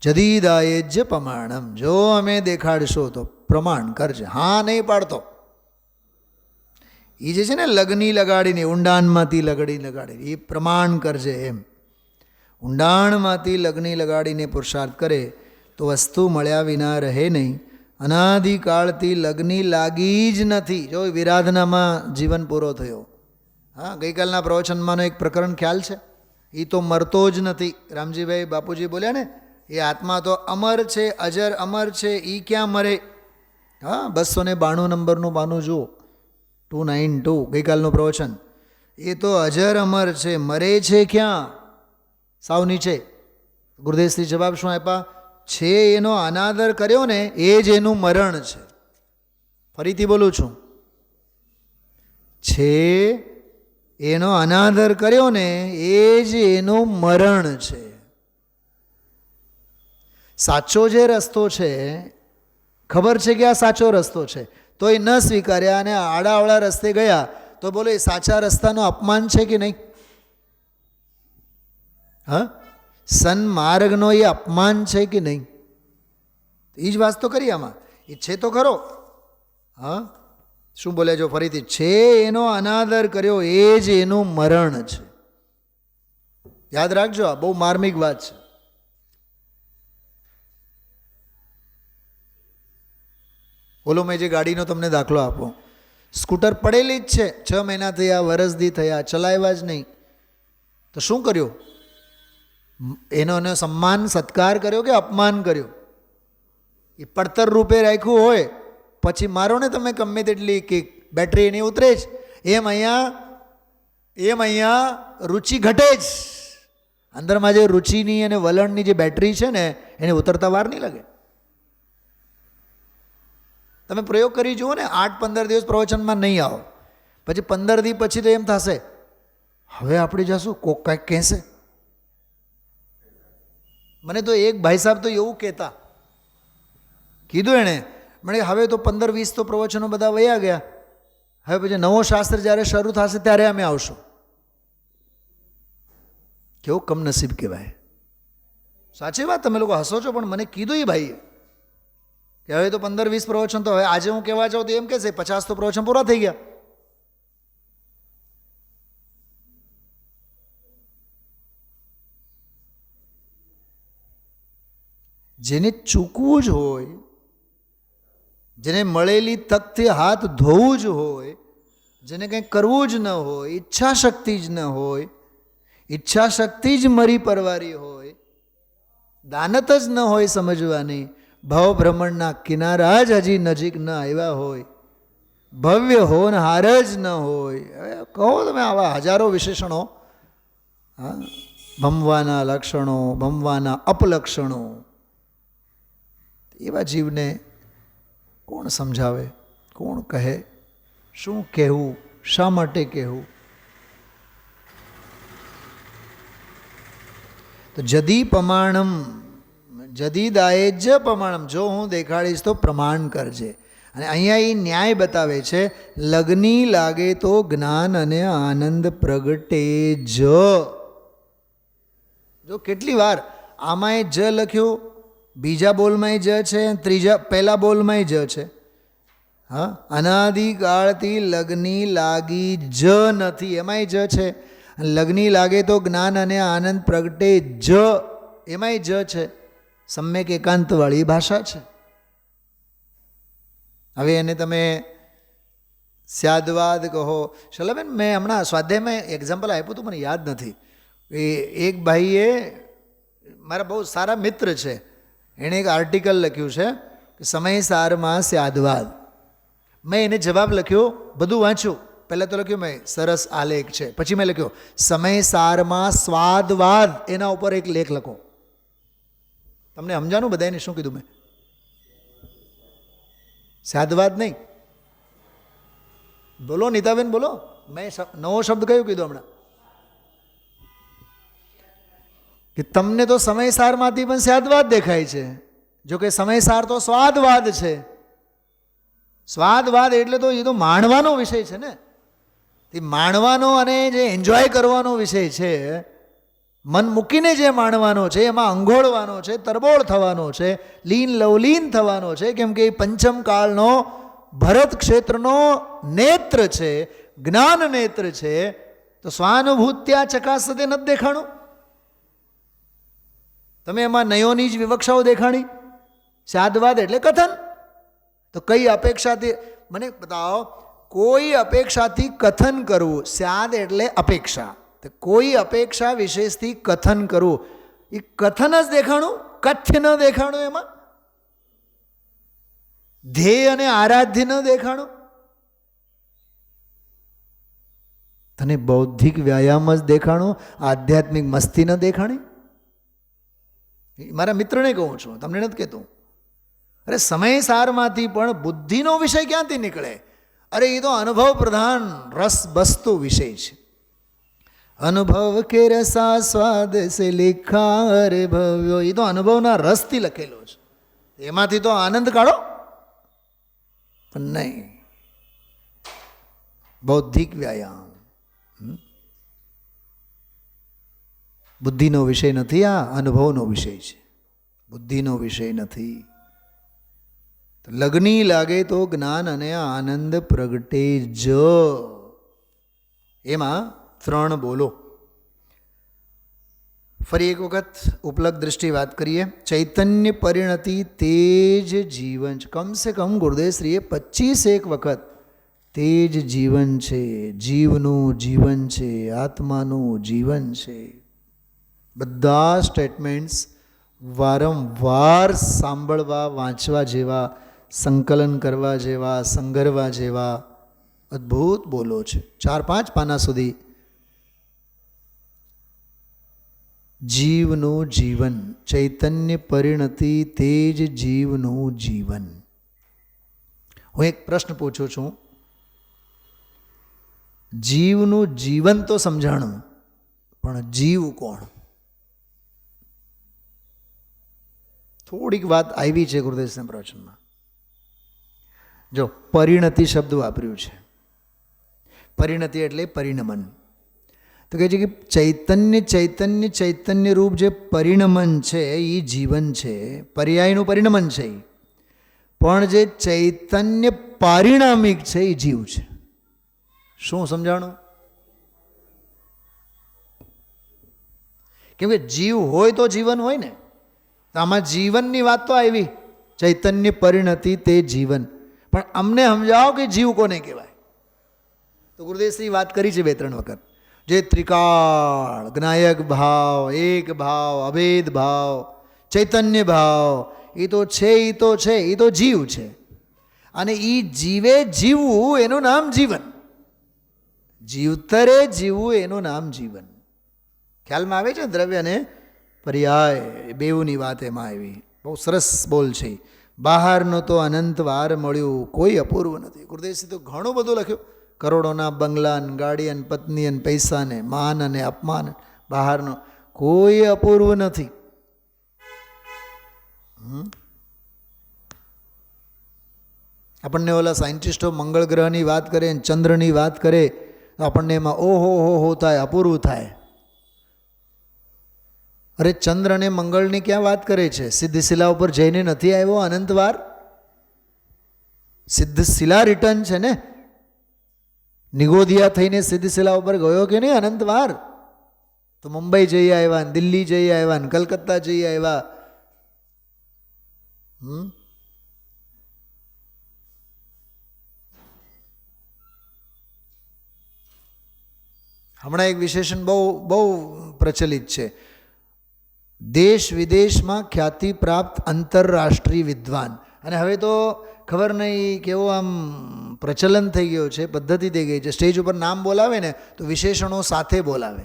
જદીદાયેજ્ય પ્રમાણમ. જો અમે દેખાડશો તો પ્રમાણ કરજે. હા નહીં પાડતો. એ જે છે ને લગની લગાડીને ઊંડાણમાંથી લગાડીને એ પ્રમાણ કરજે એમ. ઊંડાણમાંથી લગની લગાડીને પુરુષાર્થ કરે તો વસ્તુ મળ્યા વિના રહે નહીં. અનાદિકાળથી લગની લાગી જ નથી. જો વિરાધનામાં જીવન પૂરો થયો. હા, ગઈકાલના પ્રવચનમાંનો એક પ્રકરણ ખ્યાલ છે. એ તો મરતો જ નથી. રામજીભાઈ બાપુજી બોલ્યા ને, એ આત્મા તો અમર છે, અજર અમર છે, એ ક્યાં મરે? હા, 292 નંબરનું પાનું જુઓ, 292 ગઈકાલનું પ્રવચન. એ તો અજર અમર છે, મરે છે ક્યાં? સાવ નીચે. ગુરુદેવશ્રી જવાબ શું આપ્યા? છે એનો અનાદર કર્યો ને એ જ એનું મરણ છે. ફરીથી બોલું છું, છે એનો અનાદર કર્યો ને એ જ એનું મરણ છે. સાચો જે રસ્તો છે, ખબર છે કે આ સાચો રસ્તો છે, તો એ ન સ્વીકાર્યા અને આડાઅવળા રસ્તે ગયા, તો બોલો એ સાચા રસ્તાનું અપમાન છે કે નહીં? હા, સન્માર્ગનો એ અપમાન છે કે નહીં? એ જ વાત તો કરી આમાં. એ છે તો ખરો. હા, શું બોલે જો ફરીથી? છે એનો અનાદર કર્યો એ જ એનું મરણ છે. યાદ રાખજો, આ બહુ માર્મિક વાત છે. ઓલો મેં જે ગાડીનો તમને દાખલો આપો, સ્કૂટર પડેલી જ છે, 6 મહિના થયા, વરસદી થયા, ચલાવ્યા જ નહીં, તો શું કર્યું? એનો સન્માન સત્કાર કર્યો કે અપમાન કર્યો? એ પડતર રૂપે રાખ્યું હોય પછી મારો ને તમે ગમે તેટલી કે બેટરી એની ઉતરે જ. એમ અહીંયા એમ અહીંયા રુચિ ઘટે જ. અંદરમાં જે રુચિની અને વલણની જે બેટરી છે ને એને ઉતરતા વાર નહીં લાગે. તમે પ્રયોગ કરી જુઓ ને, 8-15 દિવસ પ્રવચનમાં નહીં આવો, પછી 15 દિવસ પછી તો એમ થશે હવે આપણે જશું, કોક કાંઈક કહેશે. મને તો એક ભાઈ સાહેબ તો એવું કહેતા, કીધું એણે, મને હવે તો 15-20 તો પ્રવચનો બધા વયા ગયા, હવે પછી નવો શાસ્ત્ર જ્યારે શરૂ થશે ત્યારે અમે આવશું. કેવું કમનસીબ કહેવાય. સાચી વાત, તમે લોકો હસો છો, પણ મને કીધું એ ભાઈએ કે હવે તો 15-20 પ્રવચન તો, હવે આજે હું કહેવા જાઉં તો એમ કહેશે 50 તો પ્રવચન પૂરા થઈ ગયા. જેને ચૂકવું જ હોય, જેને મળેલી તકથી હાથ ધોવું જ હોય, જેને કંઈ કરવું જ ન હોય, ઈચ્છા શક્તિ જ ન હોય, ઈચ્છા શક્તિ જ મરી પરવારી હોય, દાનત જ ન હોય સમજવાની, ભવ ભ્રમણના કિનારા જ હજી નજીક ન આવ્યા હોય, ભવ્ય હોનહાર જ ન હોય. કહો તમે આવા હજારો વિશેષણો, હા, ભમવાના લક્ષણો, ભમવાના અપલક્ષણો, એવા જીવને કોણ સમજાવે, કોણ કહે, શું કહેવું, શા માટે કહેવું? તો જદી પ્રમાણમ, જદી દાયે જ પ્રમાણમ, જો હું દેખાડીશ તો પ્રમાણ કરજે. અને અહીંયા એ ન્યાય બતાવે છે, લગ્ની લાગે તો જ્ઞાન અને આનંદ પ્રગટે જ. જો કેટલી વાર આમાંય જ લખ્યું, બીજા બોલમાંય જ છે, પહેલા બોલમાંય જ છે. હા, અનાદિકાળથી લગ્ની લાગી જ નથી, એમાંય જ છે. લગ્ની લાગે તો જ્ઞાન અને આનંદ પ્રગટે જ, એમાંય જ છે. સમ્યક એકાંતવાળી ભાષા છે. હવે એને તમે સ્યાદવાદ કહો. શલાબેન, મેં હમણાં સ્વાધ્યાયમાં એક્ઝામ્પલ આપ્યું હતું, મને યાદ નથી. એક ભાઈએ, મારા બહુ સારા મિત્ર છે, એણે એક આર્ટિકલ લખ્યું છે કે સમયસારમાં સ્યાદવાદ. મેં એને જવાબ લખ્યો, બધું વાંચ્યું. પહેલાં તો લખ્યું મેં સરસ આલેખ છે, પછી મેં લખ્યો સમયસારમાં સ્વાદવાદ, એના ઉપર એક લેખ લખો. તમને સમજાનું બધાને શું કીધું મેં? સ્યાદવાદ નહીં. બોલો નીતાબેન, બોલો. મેં નવો શબ્દ કયો કીધો હમણાં? કે તમને તો સમયસારમાંથી પણ સ્યાદવાદ દેખાય છે, જો કે સમયસાર તો સ્વાદવાદ છે. સ્વાદવાદ એટલે તો એ તો માણવાનો વિષય છે ને, એ માણવાનો અને જે એન્જોય કરવાનો વિષય છે, મન મૂકીને જે માણવાનો છે, એમાં અંઘોળવાનો છે, તરબોળ થવાનો છે, લીન લવલીન થવાનો છે. કેમ કે એ પંચમ કાળનો ભરત ક્ષેત્રનો નેત્ર છે, જ્ઞાન નેત્ર છે. તો સ્વાનુભૂત્યા ચકાસતે નથી દેખાણું. તમે એમાં નયોની જ વિવક્ષાઓ દેખાણી. સ્યાદવાદ એટલે કથન. તો કઈ અપેક્ષાથી, મને બતાવો, કોઈ અપેક્ષાથી કથન કરવું, સ્યાદ એટલે અપેક્ષા. તો કોઈ અપેક્ષા વિશેષથી કથન કરવું, એ કથન જ દેખાણું, કથ્ય ન દેખાણું. એમાં ધ્યેય અને આરાધ્ય ન દેખાણું. તને બૌદ્ધિક વ્યાયામ જ દેખાણું, આધ્યાત્મિક મસ્તી ન દેખાણી. મારા મિત્રને કહું છું, તમને નથી કહેતું. અરે સમયસારમાંથી પણ બુદ્ધિનો વિષય ક્યાંથી નીકળે? અરે એ તો અનુભવ પ્રધાન રસ બસતો વિષય છે. અનુભવ કે રસા સ્વાદ સે લેખા અરે ભવ્યો, એ તો અનુભવના રસથી લખેલો છે. એમાંથી તો આનંદ કાઢો, પણ નહીં. બૌદ્ધિક વ્યાયામ બુદ્ધિનો વિષય નથી, આ અનુભવનો વિષય છે, બુદ્ધિનો વિષય નથી. લગ્ની લાગે તો જ્ઞાન અને આનંદ પ્રગટે જ. એમાં 3 બોલો. ફરી એક વખત ઉપલબ્ધ દૃષ્ટિ વાત કરીએ. ચૈતન્ય પરિણતિ તેજ જીવન, કમસે કમ ગુરુદેવશ્રીએ 25 વખત તેજ જીવન છે, જીવનું જીવન છે, આત્માનું જીવન છે. બધા સ્ટેટમેન્ટ્સ વારંવાર સાંભળવા, વાંચવા જેવા, સંકલન કરવા જેવા, સંગરવા જેવા અદ્ભુત બોલો છે. 4-5 પાના સુધી જીવનું જીવન, ચૈતન્ય પરિણતિ તે જ જીવનું જીવન. હું એક પ્રશ્ન પૂછું છું, જીવનું જીવન તો સમજાણું, પણ જીવ કોણ? થોડીક વાત આવી છે ગુરુદેવના પ્રવચનમાં. જો પરિણતિ શબ્દ વાપર્યું છે, પરિણતિ એટલે પરિણમન. તો કહે છે કે ચૈતન્ય રૂપ જે પરિણમન છે એ જીવન છે, પર્યાયનું પરિણમન છે. પણ જે ચૈતન્ય પારિણામિક છે એ જીવ છે. શું સમજાણું? કેમ કે જીવ હોય તો જીવન હોય ને. આમાં જીવનની વાત તો આવી, ચૈતન્ય પરિણતિ તે જીવન. પણ અમને સમજાવો કે જીવ કોને કહેવાય? તો ગુરુદેવશ્રી વાત કરી છે 2-3 વખત. જે ત્રિકાળ, જ્ઞાયક ભાવ, એક ભાવ, અભેદ ભાવ, ચૈતન્ય ભાવ, એ તો છે, એ તો જીવ છે. અને એ જીવે જીવવું એનું નામ જીવન. જીવતરે જીવવું એનું નામ જીવન. ખ્યાલમાં આવે છે? દ્રવ્ય અને પર્યાય બેઉની વાત એમાં આવી. બહુ સરસ બોલ છે. બહારનો તો અનંત વાર મળ્યું, કોઈ અપૂર્વ નથી. ગુરુદેવશ્રી તો ઘણું બધું લખ્યું. કરોડોના બંગલા, ગાડી અને પત્ની અને પૈસા ને માન અને અપમાન, બહારનો કોઈ અપૂર્વ નથી. આપણને ઓલા સાયન્ટિસ્ટો મંગળ ગ્રહની વાત કરે, ચંદ્રની વાત કરે, તો આપણને એમાં ઓહો હો થાય, અપૂર્વ થાય. અરે ચંદ્ર અને મંગળની ક્યાં વાત કરે છે? સિદ્ધશિલા ઉપર જઈને નથી આવ્યો અનંતવાર? સિદ્ધશિલા રિટર્ન છે ને, નિગોધિયા થઈને સિદ્ધશિલા ઉપર ગયો કે નહીં અનંતવાર? તો મુંબઈ જઈ આવ્યા, દિલ્હી જઈ આવ્યા, કલકત્તા જઈ આવ્યા. હમણાં એક વિશેષણ બહુ પ્રચલિત છે. દેશ વિદેશમાં ખ્યાતિ પ્રાપ્ત આંતરરાષ્ટ્રીય વિદ્વાન. અને હવે તો ખબર નહીં કેવો આમ પ્રચલન થઈ ગયો છે, પદ્ધતિ થઈ ગઈ છે. સ્ટેજ ઉપર નામ બોલાવે ને તો વિશેષણો સાથે બોલાવે.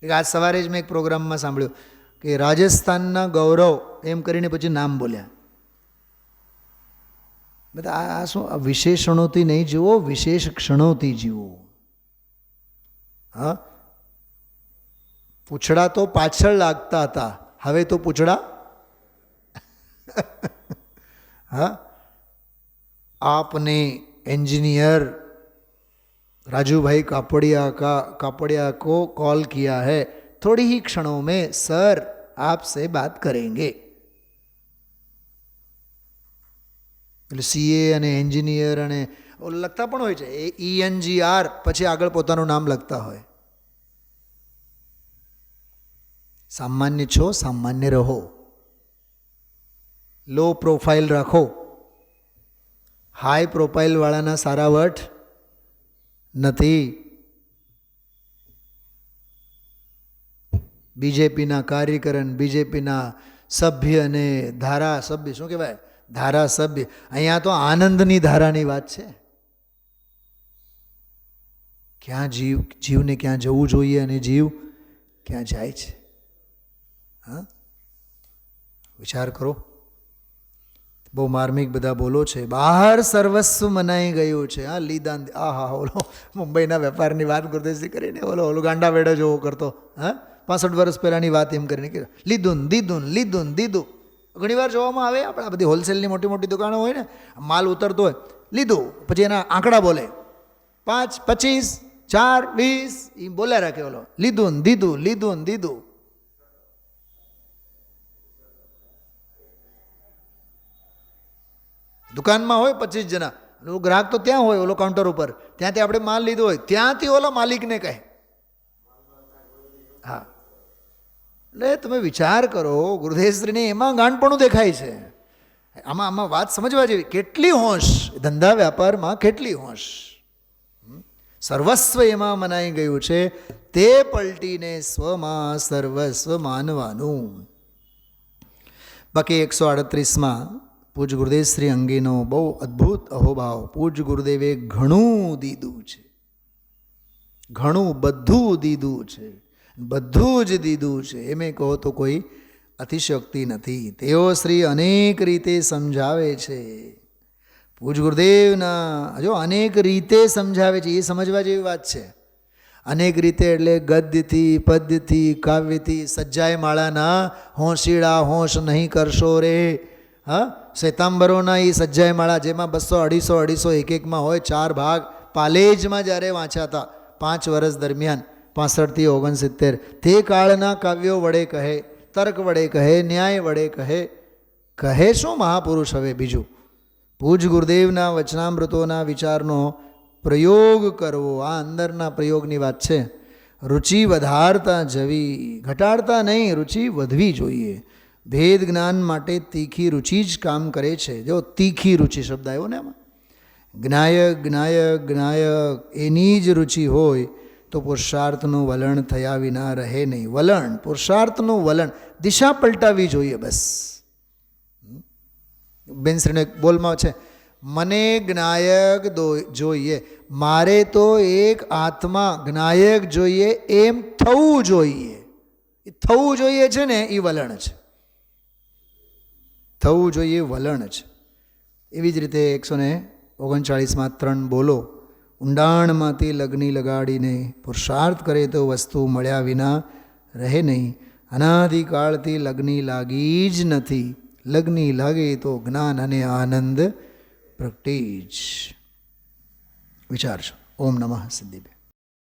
આજ સવારે જ મેં એક પ્રોગ્રામમાં સાંભળ્યું કે રાજસ્થાનના ગૌરવ એમ કરીને પછી નામ બોલ્યા. બધા આ શું? વિશેષણોથી નહીં જીવો, વિશેષ ક્ષણોથી જીવો. હા, પૂછડા તો પાછળ લાગતા હતા, હવે તો પૂછડા હા. आपने इंजीनियर राजू भाई कापड़िया को कॉल किया है, थोड़ी ही क्षणों में सर आपसे बात करेंगे. એટલે સીએ અને એન્જિનિયર અને લખતા પણ હોય છે, ENGR પછી આગળ પોતાનું નામ લખતા હોય. સામાન્ય છો, સામાન્ય રહો, લો પ્રોફાઇલ રાખો. હાઈ પ્રોફાઇલ વાળાના સારા વટ નથી. બીજેપીના કાર્યકર, બીજેપીના સભ્ય અને ધારાસભ્ય, શું કહેવાય, ધારાસભ્ય. અહીંયા તો આનંદની ધારાની વાત છે. ક્યાં જીવને ક્યાં જવું જોઈએ અને જીવ ક્યાં જાય છે. હા, વિચાર કરો. બહુ માર્મિક બધા બોલો છે. બહાર સર્વસ્વ મનાઈ ગયું છે. હા, લીધા. હા, ઓલો મુંબઈના વેપારની વાત ગુરુદેવજી કરીને ઓલો ગાંડા વેડા જેવો કરતો. હા, 65 વર્ષ પહેલાંની વાત એમ કરીને કે લીધું દીધું. ઘણી વાર જોવામાં આવે, આપણે આ બધી હોલસેલની મોટી મોટી દુકાનો હોય ને, માલ ઉતરતો હોય, લીધું, પછી એના આંકડા બોલે 5, 25, 4, 20 એ બોલ્યા રાખે. ઓલો લીધું દીધું. દુકાનમાં હોય 25 જણા, ગ્રાહક તો ત્યાં હોય, ઓલો કાઉન્ટર ઉપર, ત્યાંથી આપણે માલ લીધો હોય, ત્યાંથી ઓલા માલિકને કહે. હા, એટલે તમે વિચાર કરો, ગુરુદેવશ્રીને એમાં ગાંડપણું દેખાય છે. આમાં વાત સમજવા જેવી. કેટલી હોશ ધંધા વ્યાપારમાં, કેટલી હોશ. સર્વસ્વ એમાં મનાઈ ગયું છે, તે પલટીને સ્વમાં સર્વસ્વ માનવાનું. બાકી 138માં પૂજ ગુરુદેવશ્રી અંગેનો બહુ અદ્ભુત અહોભાવ. પૂજ ગુરુદેવે ઘણું દીધું છે, ઘણું બધું દીધું છે. બધું જ દીધું છે એમે કહો તો કોઈ અતિશયોક્તિ નથી. તેઓ શ્રી અનેક રીતે સમજાવે છે. પૂજ ગુરુદેવના જો અનેક રીતે સમજાવે છે, એ સમજવા જેવી વાત છે. અનેક રીતે એટલે ગદ્યથી, પદ્યથી, કાવ્યથી. સજ્જાય માળાના હોંશીડા હોંશ નહીં કરશો રે. હા, શ્વેતાંબરોના એ સજ્જાય માળા જેમાં 200, 250, 1 એકમાં હોય 4 ભાગ. પાલેજમાં જ્યારે વાંચ્યા હતા 5 વર્ષ દરમિયાન 65 થી 69, તે કાળના કાવ્યો વડે કહે, તર્ક વડે કહે, ન્યાય વડે કહે શું મહાપુરુષ હવે બીજું? પૂજ ગુરુદેવના વચનામૃતોના વિચારનો પ્રયોગ કરવો, આ અંદરના પ્રયોગની વાત છે. રુચિ વધારતા જવી, ઘટાડતા નહીં, રુચિ વધવી જોઈએ. ભેદ જ્ઞાન માટે તીખી રુચિ જ કામ કરે છે. જો તીખી રુચિ શબ્દ આવ્યો ને આમાં, જ્ઞાયક જ્ઞાયક જ્ઞાયક એની જ રુચિ હોય તો પુરુષાર્થનું વલણ થયા વિના રહે નહીં. વલણ, પુરુષાર્થનું વલણ, દિશા પલટાવી જોઈએ બસ. બેનશ્રીનો એક બોલમાં છે, મને જ્ઞાયક જોઈએ, મારે તો એક આત્મા જ્ઞાયક જોઈએ એમ થવું જોઈએ. એ થવું જોઈએ છે ને એ વલણ છે. થવું જોઈએ વલણ છે. એવી જ રીતે 139માં 3 બોલો. ઊંડાણમાંથી લગ્ની લગાડીને પુરુષાર્થ કરે તો વસ્તુ મળ્યા વિના રહે નહીં. અનાદિકાળથી લગ્ની લાગી જ નથી. લગ્ની લાગે તો જ્ઞાન અને આનંદ પ્રગટે જ. વિચારશો. ઓમ નમઃ સિદ્ધિભ્યો.